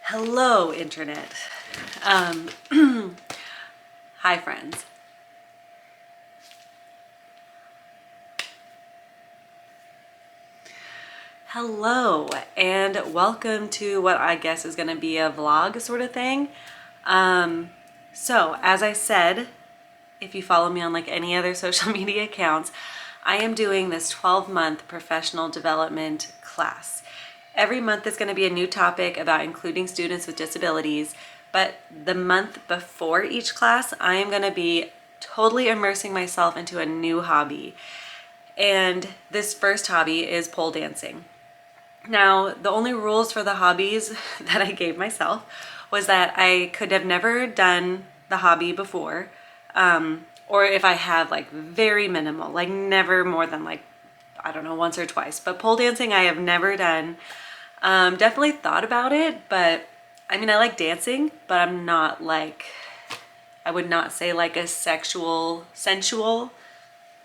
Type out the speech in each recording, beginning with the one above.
Hello, Internet. Um, Hi, friends. Hello, and welcome to what I guess is going to be a vlog sort of thing. So, as I said, if you follow me on like any other social media accounts, I am doing this 12-month professional development class. Every month is going to be a new topic about including students with disabilities, but the month before each class, I am going to be totally immersing myself into a new hobby. And this first hobby is pole dancing. Now, the only rules for the hobbies that I gave myself was that I could have never done the hobby before, or if I have, like, very minimal, like never more than like, I don't know, once or twice. But pole dancing I have never done. Definitely thought about it, but I mean, I like dancing, but I'm not like, I would not say like a sensual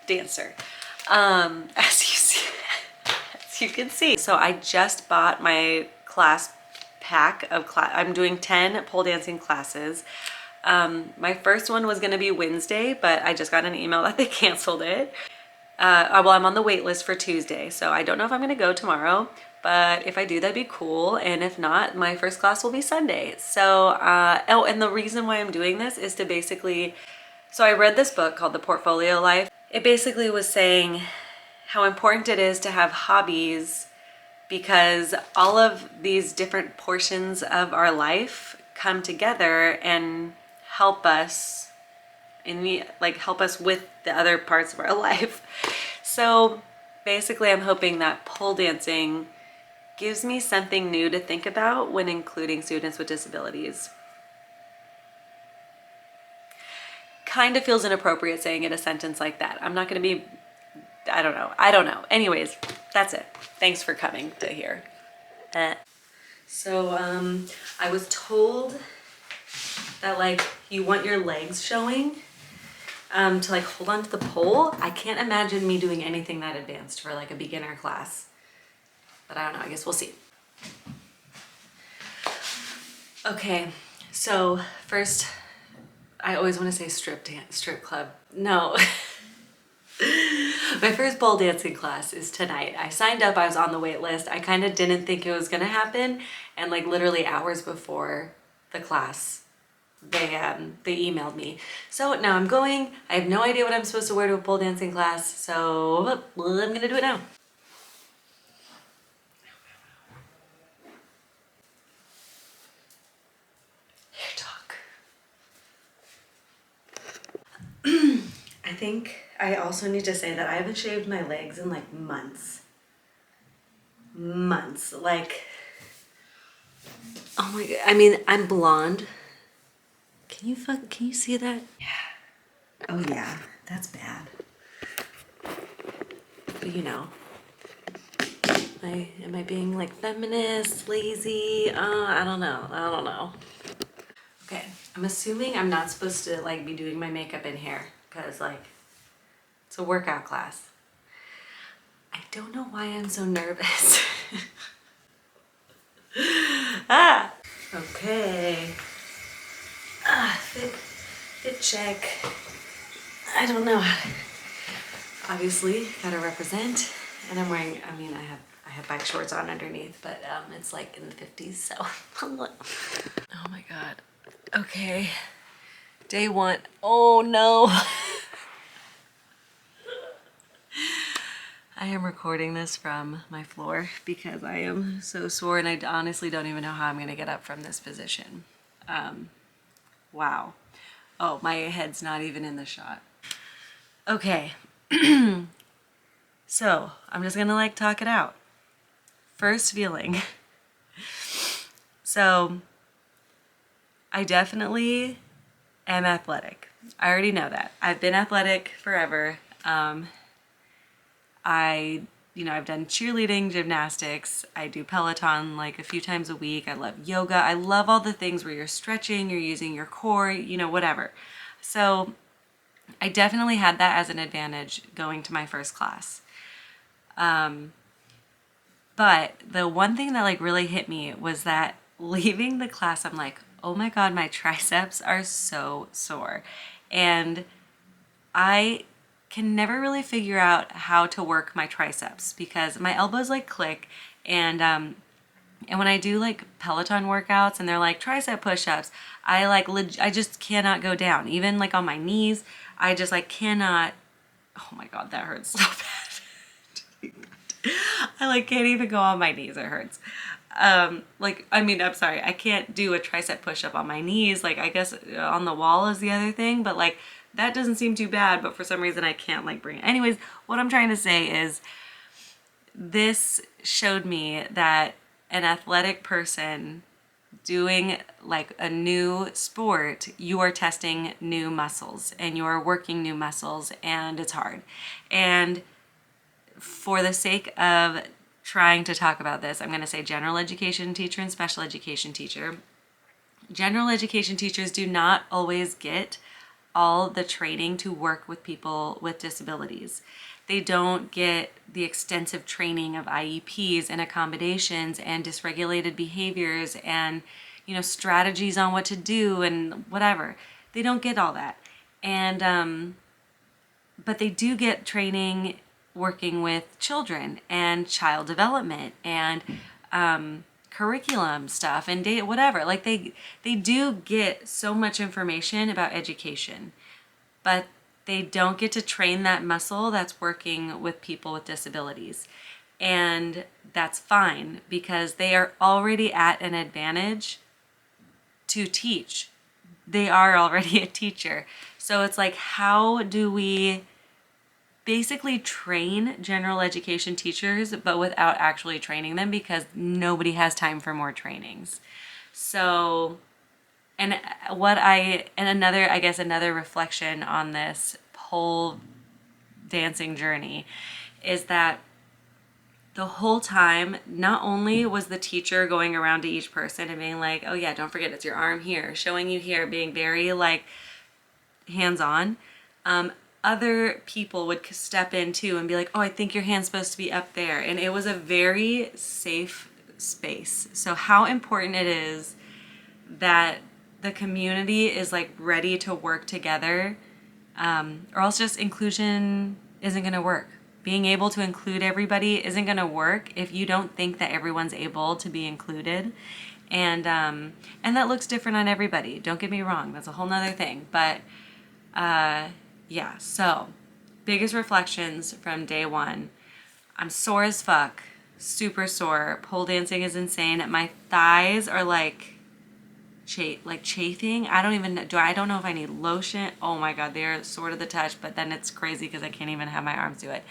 dancer. As you see, as you can see. So I just bought my class pack of I'm doing 10 pole dancing classes. My first one was gonna be Wednesday, but I just got an email that they canceled it. Well, I'm on the wait list for Tuesday, so I don't know if I'm gonna go tomorrow, but if I do, that'd be cool. And if not, my first class will be Sunday. So, oh, and the reason why I'm doing this is to basically, so I read this book called The Portfolio Life. It basically was saying how important it is to have hobbies because all of these different portions of our life come together and help us help us with the other parts of our life. So basically I'm hoping that pole dancing gives me something new to think about when including students with disabilities. Kind of feels inappropriate saying in a sentence like that. I'm not going to be, I don't know. Anyways, that's it. Thanks for coming to here. So I was told that like you want your legs showing to like hold on to the pole. I can't imagine me doing anything that advanced for like a beginner class, but I don't know, I guess we'll see. Okay, so first, I always want to say strip club. No. My first pole dancing class is tonight. I signed up, I was on the wait list. I kind of didn't think it was gonna happen, and like literally hours before the class, they emailed me. So now I'm going. I have no idea what I'm supposed to wear to a pole dancing class, so I'm gonna do it now. Hair talk. I think I also need to say that I haven't shaved my legs in like months. Like, oh my god. I mean, I'm blonde. Can you see that? Yeah. Oh yeah, that's bad. But you know, am I being like feminist, lazy? I don't know. Okay, I'm assuming I'm not supposed to like be doing my makeup and hair because like it's a workout class. I don't know why I'm so nervous. Okay. Fit check. I don't know. Obviously, gotta represent. And I'm wearing, I mean, I have bike shorts on underneath, but it's like in the 50s, so. Oh my God. Okay. Day one. Oh no. I am recording this from my floor because I am so sore and I honestly don't even know how I'm gonna get up from this position. Wow. Oh, my head's not even in the shot. Okay. So I'm just gonna like talk it out. First feeling. So I definitely am athletic. I already know that. I've been athletic forever. I've done cheerleading, gymnastics. I do Peloton like a few times a week. I love yoga. I love all the things where you're stretching, you're using your core, whatever. So I definitely had that as an advantage going to my first class. But the one thing that like really hit me was that leaving the class, I'm like, oh my God, my triceps are so sore. And I can never really figure out how to work my triceps because my elbows like click, and when I do like Peloton workouts and they're like tricep push-ups, I just cannot go down. Even like on my knees, I just like cannot. Oh my God, that hurts so bad. I like can't even go on my knees. It hurts. I'm sorry. I can't do a tricep push-up on my knees. Like, I guess on the wall is the other thing, but like that doesn't seem too bad, but for some reason I can't like bring it. Anyways, what I'm trying to say is this showed me that an athletic person doing like a new sport, you are testing new muscles and you're working new muscles, and it's hard. And for the sake of trying to talk about this, I'm going to say general education teacher and special education teacher. General education teachers do not always get all the training to work with people with disabilities. They don't get the extensive training of IEPs and accommodations and dysregulated behaviors and, strategies on what to do and whatever. They don't get all that. And, but they do get training working with children and child development and curriculum stuff and data, whatever. Like they do get so much information about education, but they don't get to train that muscle that's working with people with disabilities. And that's fine because they are already at an advantage to teach. They are already a teacher. So it's like, how do we basically train general education teachers, but without actually training them because nobody has time for more trainings? So, another reflection on this whole dancing journey is that the whole time, not only was the teacher going around to each person and being like, oh yeah, don't forget it's your arm here, showing you here, being very like hands-on, other people would step in too and be like, oh, I think your hand's supposed to be up there. And it was a very safe space. So how important it is that the community is like ready to work together, or else just inclusion isn't going to work. Being able to include everybody isn't going to work if you don't think that everyone's able to be included. And that looks different on everybody. Don't get me wrong. That's a whole nother thing. But yeah, so biggest reflections from day one. I'm sore as fuck, super sore. Pole dancing is insane. My thighs are like chafing. I don't know if I need lotion. Oh my God, they're sore to the touch, but then it's crazy because I can't even have my arms do it.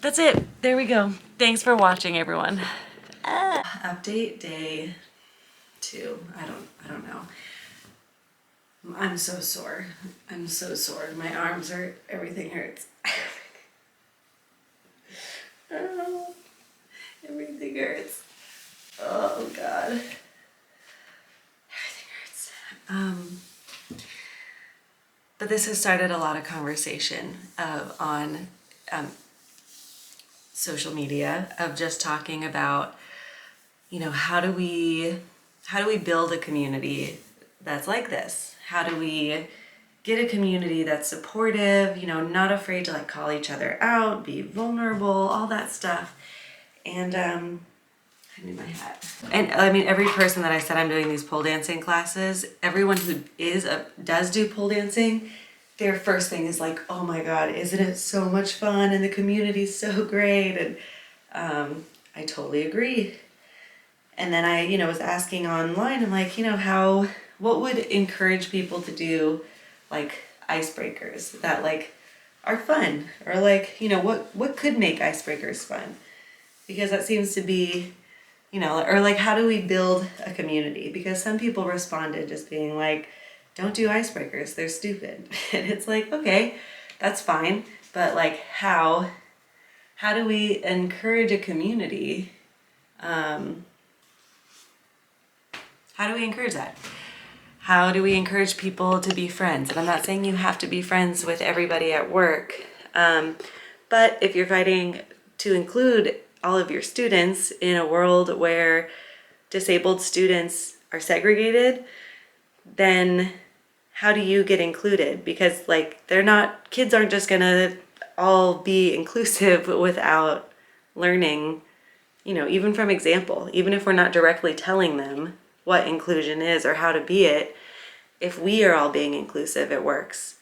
That's it. There we go. Thanks for watching, everyone. Update day 2. I don't know. I'm so sore. I'm so sore. My arms hurt. Everything hurts. Oh, everything hurts. Oh God. Everything hurts. But this has started a lot of conversation on social media of just talking about, how do we build a community that's like this? How do we get a community that's supportive, not afraid to like call each other out, be vulnerable, all that stuff. And I need my hat. And I mean, every person that I said I'm doing these pole dancing classes, everyone who does do pole dancing, their first thing is like, oh my God, isn't it so much fun? And the community's so great. And I totally agree. And then I, was asking online, I'm like, what would encourage people to do like icebreakers that like are fun, or like, what could make icebreakers fun? Because that seems to be, or like, how do we build a community? Because some people responded just being like, don't do icebreakers, they're stupid. And it's like, okay, that's fine. But like, how do we encourage a community? How do we encourage that? How do we encourage people to be friends? And I'm not saying you have to be friends with everybody at work, but if you're fighting to include all of your students in a world where disabled students are segregated, then how do you get included? Because like kids aren't just gonna all be inclusive without learning, even from example, even if we're not directly telling them what inclusion is or how to be it, if we are all being inclusive, it works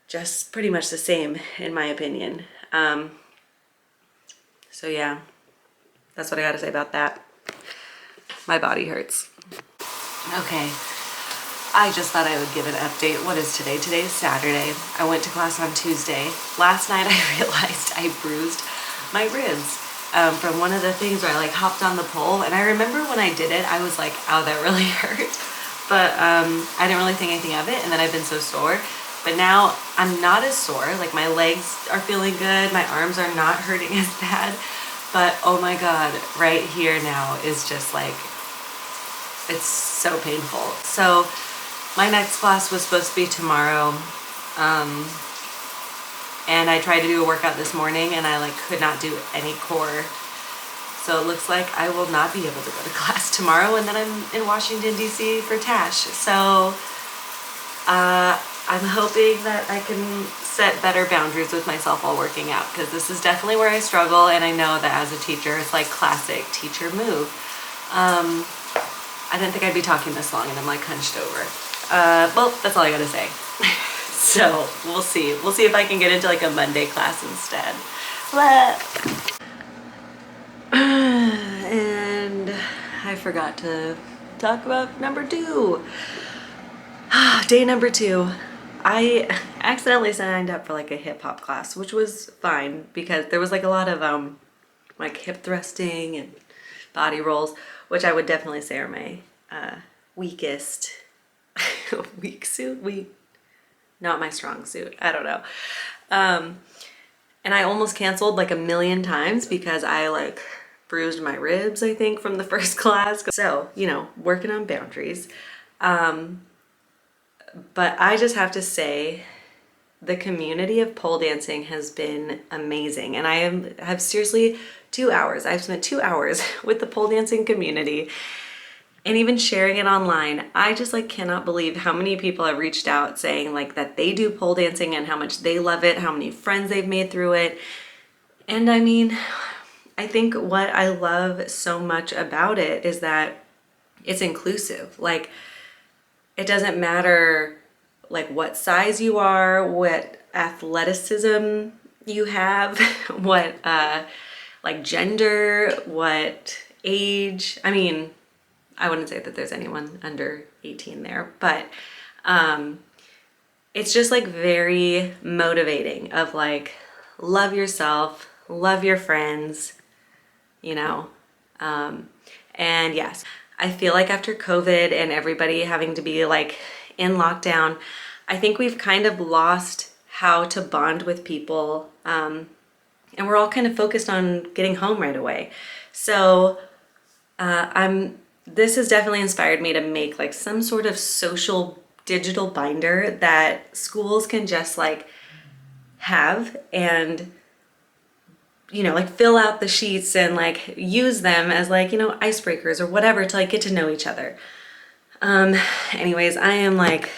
just pretty much the same, in my opinion. So yeah, that's what I gotta say about that. My body hurts. Okay, I just thought I would give an update. What is today? Today is Saturday. I went to class on Tuesday. Last night I realized I bruised my ribs from one of the things where I like hopped on the pole. And I remember when I did it, I was like, ow, that really hurt. But I didn't really think anything of it. And then I've been so sore. But now I'm not as sore. Like my legs are feeling good. My arms are not hurting as bad. But oh my God, right here now is just like, it's so painful. So my next class was supposed to be tomorrow. And I tried to do a workout this morning and I like could not do any core. So it looks like I will not be able to go to class tomorrow, and then I'm in Washington, D.C. for TASH. So I'm hoping that I can set better boundaries with myself while working out, because this is definitely where I struggle, and I know that as a teacher, it's like classic teacher move. I didn't think I'd be talking this long, and I'm like hunched over. Well, that's all I gotta say. So we'll see. We'll see if I can get into like a Monday class instead. And I forgot to talk about number 2. Day number 2. I accidentally signed up for like a hip hop class, which was fine because there was like a lot of like hip thrusting and body rolls, which I would definitely say are my weakest not my strong suit. I don't know. And I almost canceled like a million times because I like bruised my ribs, I think, from the first class. So, working on boundaries. But I just have to say the community of pole dancing has been amazing. And I have seriously 2 hours. I've spent 2 hours with the pole dancing community and even sharing it online. I just like cannot believe how many people have reached out saying like that they do pole dancing and how much they love it, how many friends they've made through it. And I mean, I think what I love so much about it is that it's inclusive. Like, it doesn't matter like what size you are, what athleticism you have, what like gender, what age. I mean, I wouldn't say that there's anyone under 18 there, but it's just like very motivating of like, love yourself, love your friends, and yes, I feel like after COVID and everybody having to be like in lockdown, I think we've kind of lost how to bond with people. And we're all kind of focused on getting home right away. So this has definitely inspired me to make like some sort of social digital binder that schools can just like have and like fill out the sheets and like use them as like, icebreakers or whatever to like get to know each other. Anyways, I am like,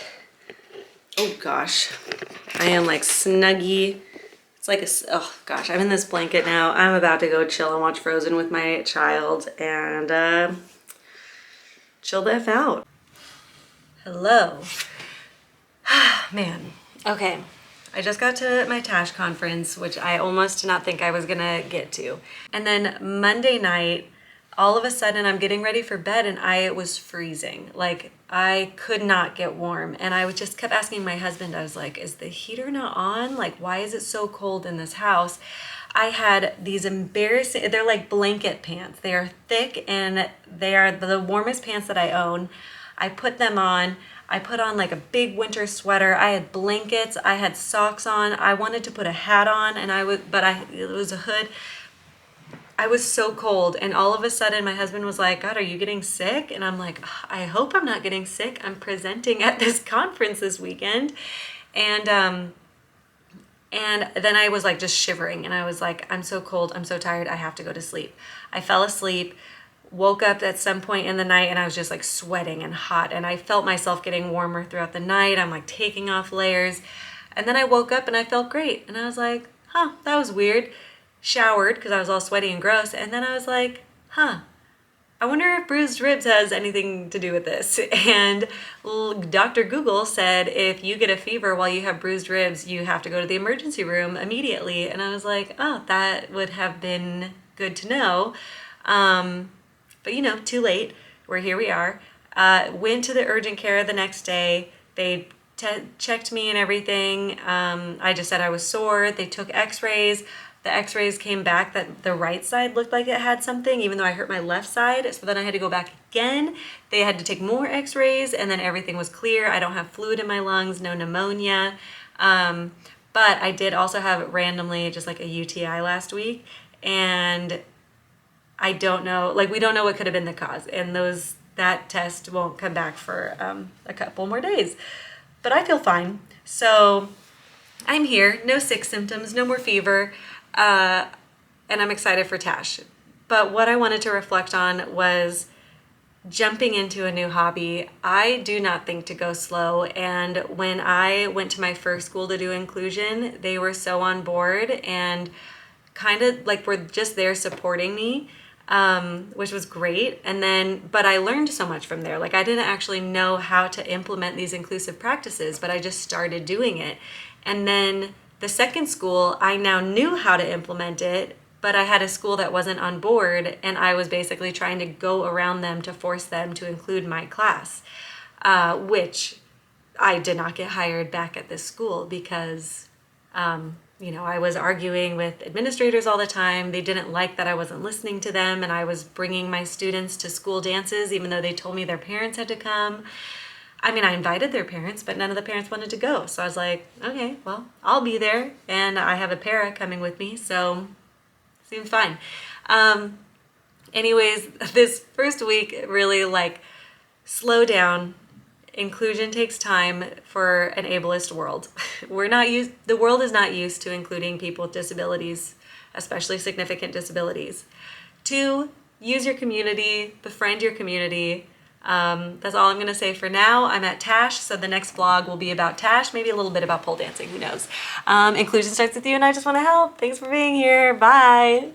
oh gosh, I am like snuggy. It's like oh gosh, I'm in this blanket now. I'm about to go chill and watch Frozen with my child and chill the F out. Hello. Man, okay. I just got to my TASH conference, which I almost did not think I was gonna get to. And then Monday night, all of a sudden I'm getting ready for bed and it was freezing. Like I could not get warm. And I just kept asking my husband, I was like, is the heater not on? Like, why is it so cold in this house? I had these they're like blanket pants. They are thick and they are the warmest pants that I own. I put them on. I put on like a big winter sweater. I had blankets. I had socks on. I wanted to put a hat on and it was a hood. I was so cold. And all of a sudden my husband was like, God, are you getting sick? And I'm like, I hope I'm not getting sick. I'm presenting at this conference this weekend. And then I was like just shivering and I was like, I'm so cold. I'm so tired. I have to go to sleep. I fell asleep, woke up at some point in the night and I was just like sweating and hot, and I felt myself getting warmer throughout the night. I'm like taking off layers. And then I woke up and I felt great. And I was like, huh, that was weird. Showered because I was all sweaty and gross. And then I was like, huh, I wonder if bruised ribs has anything to do with this. And Dr. Google said if you get a fever while you have bruised ribs, you have to go to the emergency room immediately. And I was like, oh, that would have been good to know. But you know, too late. Here we are. Went to the urgent care the next day. They checked me and everything. I just said I was sore. They took x-rays. The x-rays came back that the right side looked like it had something, even though I hurt my left side. So then I had to go back again. They had to take more x-rays, and then everything was clear. I don't have fluid in my lungs, no pneumonia. But I did also have randomly just like a UTI last week. And I don't know, like we don't know what could have been the cause. And that test won't come back for a couple more days. But I feel fine. So I'm here, no sick symptoms, no more fever. And I'm excited for Tash. But what I wanted to reflect on was jumping into a new hobby. I do not think to go slow. And when I went to my first school to do inclusion, they were so on board and kind of like were just there supporting me, which was great. But I learned so much from there. Like I didn't actually know how to implement these inclusive practices, but I just started doing it. And then the second school, I now knew how to implement it, but I had a school that wasn't on board, and I was basically trying to go around them to force them to include my class, which I did not get hired back at this school because, I was arguing with administrators all the time. They didn't like that I wasn't listening to them, and I was bringing my students to school dances, even though they told me their parents had to come. I mean, I invited their parents, but none of the parents wanted to go. So I was like, okay, well, I'll be there. And I have a para coming with me, so seems fine. Anyways, this first week, really like slow down. Inclusion takes time for an ableist world. The world is not used to including people with disabilities, especially significant disabilities. 2, use your community, befriend your community. That's all I'm going to say for now. I'm at Tash, so the next vlog will be about Tash, maybe a little bit about pole dancing, who knows. Inclusion starts with you, and I just want to help. Thanks for being here. Bye.